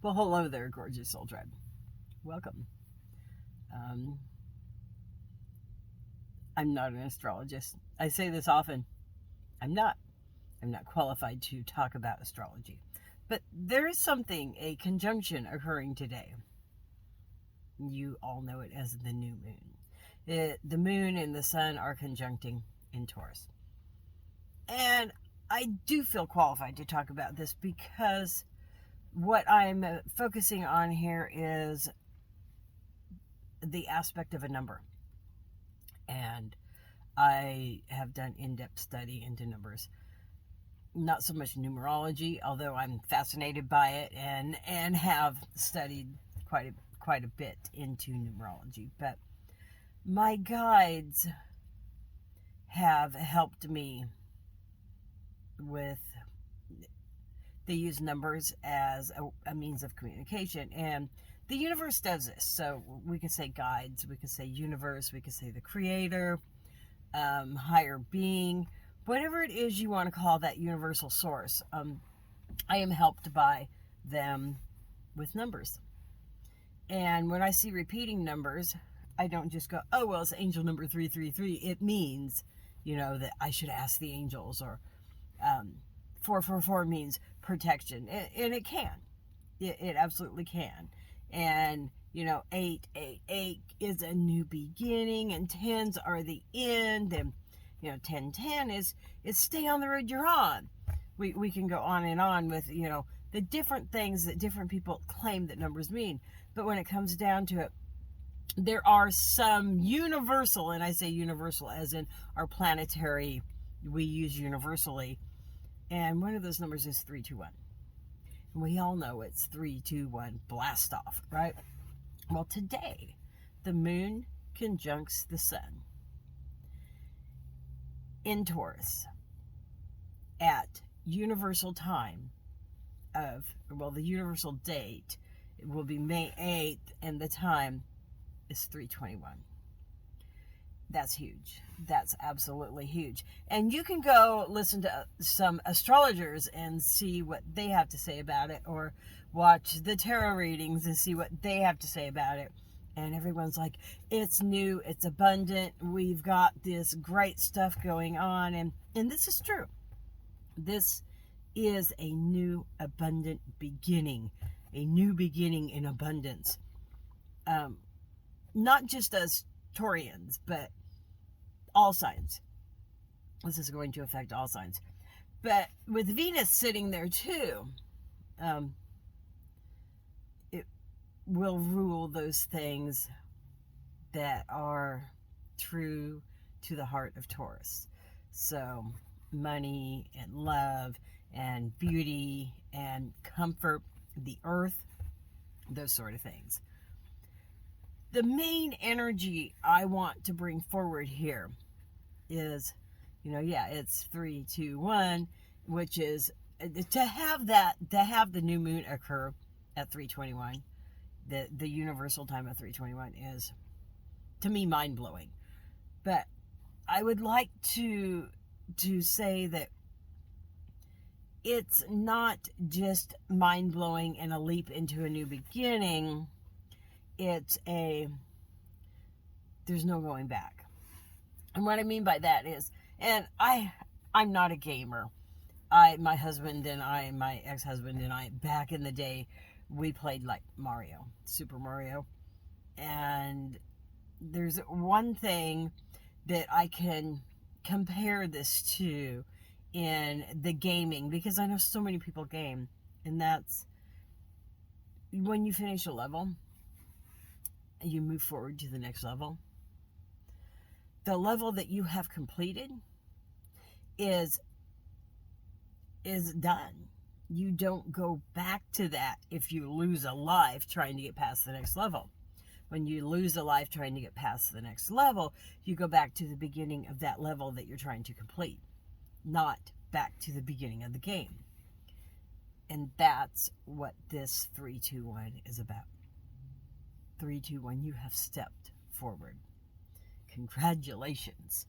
Well, hello there, gorgeous soul tribe. Welcome. I'm not an astrologist. I say this often. I'm not. I'm not qualified to talk about astrology. But there is something, a conjunction occurring today. You all know it as the new moon. The moon and the sun are conjuncting in Taurus. And I do feel qualified to talk about this because what I'm focusing on here is the aspect of a number. And I have done in-depth study into numbers. Not so much numerology, although I'm fascinated by it and have studied quite a bit into numerology. But my guides have helped me with, they use numbers as a means of communication, and the universe does this. So we could say guides, we could say universe, we could say the creator, higher being, whatever it is you want to call that universal source. I am helped by them with numbers. And when I see repeating numbers, I don't just go, oh, well, it's angel number 333. It means, that I should ask the angels, or 444 means protection. And it can. It absolutely can. And, 888 is a new beginning, and 10s are the end, and 1010 is stay on the road you're on. We can go on and on with, the different things that different people claim that numbers mean. But when it comes down to it, there are some universal, and I say universal as in our planetary, we use universally. And one of those numbers is 321. And we all know it's 321 blast off, right? Well, today, the moon conjuncts the sun in Taurus at universal time the universal date will be May 8th, and the time is 321. That's huge. That's absolutely huge. And you can go listen to some astrologers and see what they have to say about it, or watch the tarot readings and see what they have to say about it. And everyone's like, it's new, it's abundant, we've got this great stuff going on. And this is true. This is a new abundant beginning, a new beginning in abundance. Not just us Taurians, but all signs. This is going to affect all signs. But with Venus sitting there too, it will rule those things that are true to the heart of Taurus. So money and love and beauty and comfort, the earth, those sort of things. The main energy I want to bring forward here is, it's 321, which is to have the new moon occur at 321. The universal time of 321 is, to me, mind-blowing. But I would like to say that it's not just mind-blowing and a leap into a new beginning. It's there's no going back. And what I mean by that is, and I'm not a gamer. My husband and I, my ex-husband and I, back in the day, we played like Mario, Super Mario. And there's one thing that I can compare this to in the gaming, because I know so many people game, and that's when you finish a level, you move forward to the next level. The level that you have completed is done. You don't go back to that if you lose a life trying to get past the next level. When you lose a life trying to get past the next level, you go back to the beginning of that level that you're trying to complete, not back to the beginning of the game. And that's what this 321 is about. 321, you have stepped forward. Congratulations.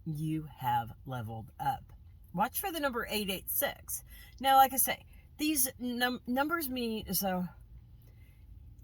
You have leveled up. Watch for the number 886. Now, like I say, These numbers mean, so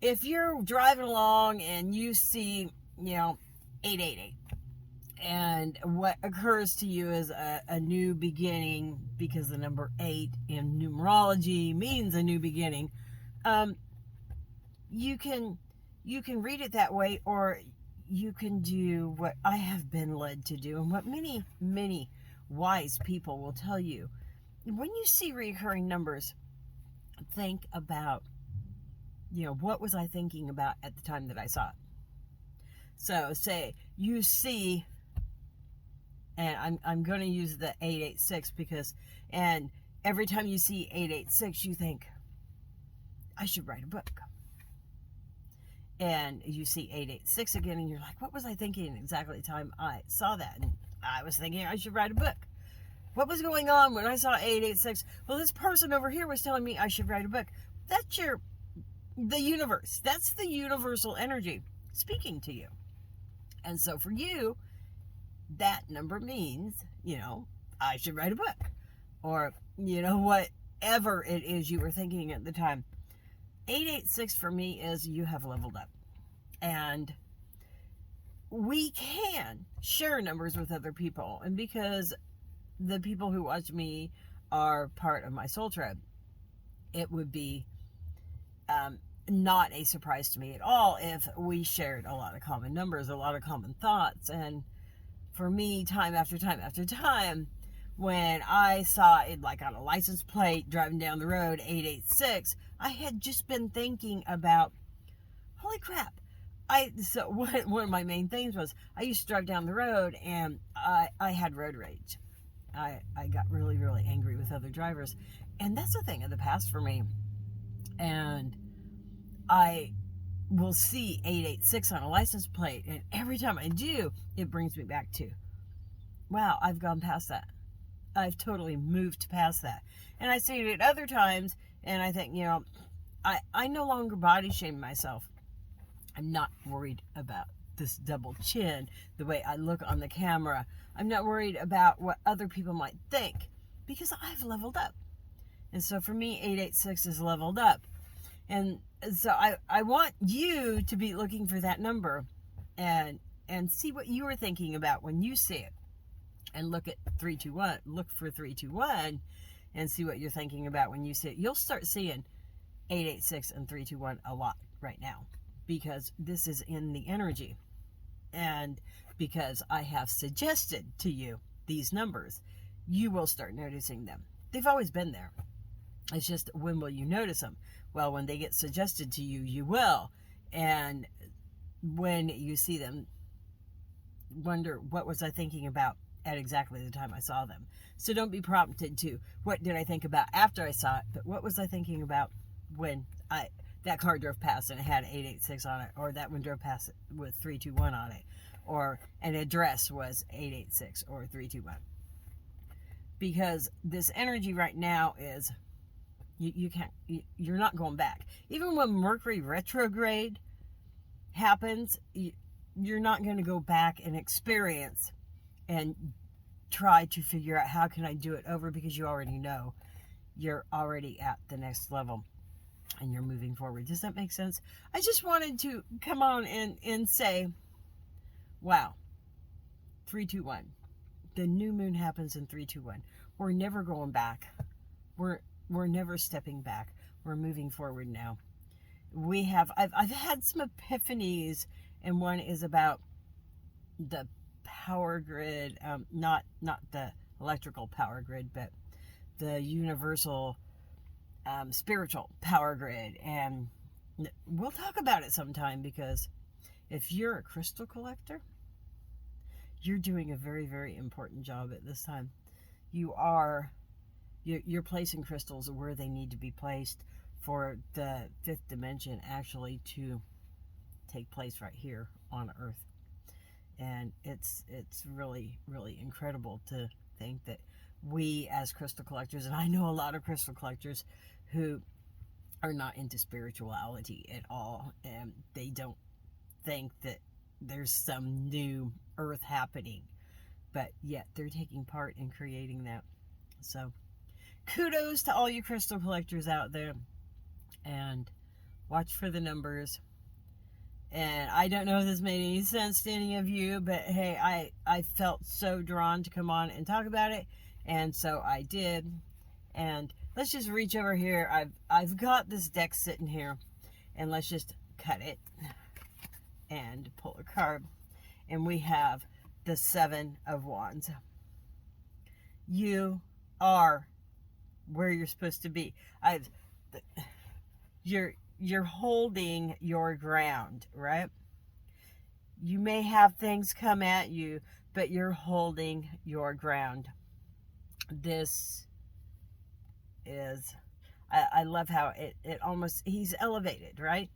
if you're driving along and you see, 888, and what occurs to you is a new beginning, because the number 8 in numerology means a new beginning, you can read it that way, or you can do what I have been led to do, and what many, many wise people will tell you. When you see recurring numbers, think about, what was I thinking about at the time that I saw it? So say you see, and I'm going to use the 886 because, and every time you see 886, you think, I should write a book. And you see 886 again, and you're like, what was I thinking exactly the time I saw that? And I was thinking I should write a book. What was going on when I saw 886? Well, this person over here was telling me I should write a book. That's the universe. That's the universal energy speaking to you. And so for you, that number means, I should write a book. Or, whatever it is you were thinking at the time. 886 for me is you have leveled up. And we can share numbers with other people. And because the people who watch me are part of my soul tribe, it would be not a surprise to me at all if we shared a lot of common numbers, a lot of common thoughts. And for me, time after time after time, when I saw it, like on a license plate driving down the road, 886, I had just been thinking about, holy crap. So one of my main things was I used to drive down the road, and I had road rage. I got really, really angry with other drivers. And that's a thing of the past for me. And I will see 886 on a license plate, and every time I do, it brings me back to, wow, I've gone past that. I've totally moved past that. And I see it at other times, and I think, I no longer body shame myself. I'm not worried about this double chin, the way I look on the camera. I'm not worried about what other people might think, because I've leveled up. And so for me, 886 is leveled up. And so I want you to be looking for that number and see what you were thinking about when you see it. And look at 321. Look for 321 and see what you're thinking about when you see it. You'll start seeing 886 and 321 a lot right now, because this is in the energy. And because I have suggested to you these numbers, you will start noticing them. They've always been there. It's just, when will you notice them? Well, when they get suggested to you, you will. And when you see them, wonder, what was I thinking about at exactly the time I saw them? So don't be prompted to, what did I think about after I saw it? But what was I thinking about when that car drove past and it had 886 on it, or that one drove past it with 321 on it, or an address was 886 or 321? Because this energy right now is, you're not going back. Even when Mercury retrograde happens, you're not going to go back and experience and try to figure out how can I do it over, because you already know you're already at the next level and you're moving forward. Does that make sense? I just wanted to come on and say, wow, 321. The new moon happens in 321. We're never going back. We're never stepping back. We're moving forward now. I've had some epiphanies, and one is about the power grid, not the electrical power grid, but the universal spiritual power grid. And we'll talk about it sometime, because if you're a crystal collector, you're doing a very, very important job at this time. You're placing crystals where they need to be placed for the fifth dimension actually to take place right here on Earth. And it's really, really incredible to think that we as crystal collectors, and I know a lot of crystal collectors who are not into spirituality at all, and they don't think that there's some new Earth happening, but yet they're taking part in creating that. So kudos to all you crystal collectors out there, and watch for the numbers. And I don't know if this made any sense to any of you, but hey, I felt so drawn to come on and talk about it, and so I did. And let's just reach over here. I've got this deck sitting here, and let's just cut it and pull a card. And we have the Seven of Wands. You are where you're supposed to be. You're holding your ground, right? You may have things come at you, but you're holding your ground. This is, I love how it almost, he's elevated, right?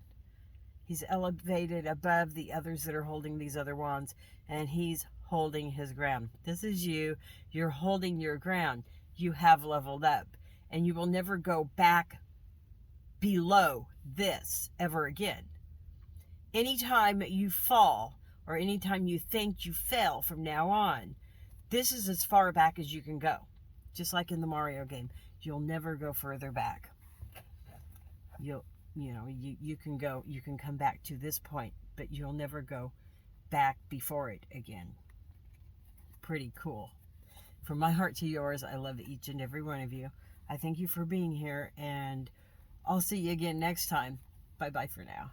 He's elevated above the others that are holding these other wands, and he's holding his ground. This is you. You're holding your ground. You have leveled up, and you will never go back below this ever again. Anytime you fall, or anytime you think you fell from now on, this is as far back as you can go. Just like in the Mario game, you'll never go further back. You can come back to this point, but you'll never go back before it again. Pretty cool. From my heart to yours, I love each and every one of you. I thank you for being here, and I'll see you again next time. Bye-bye for now.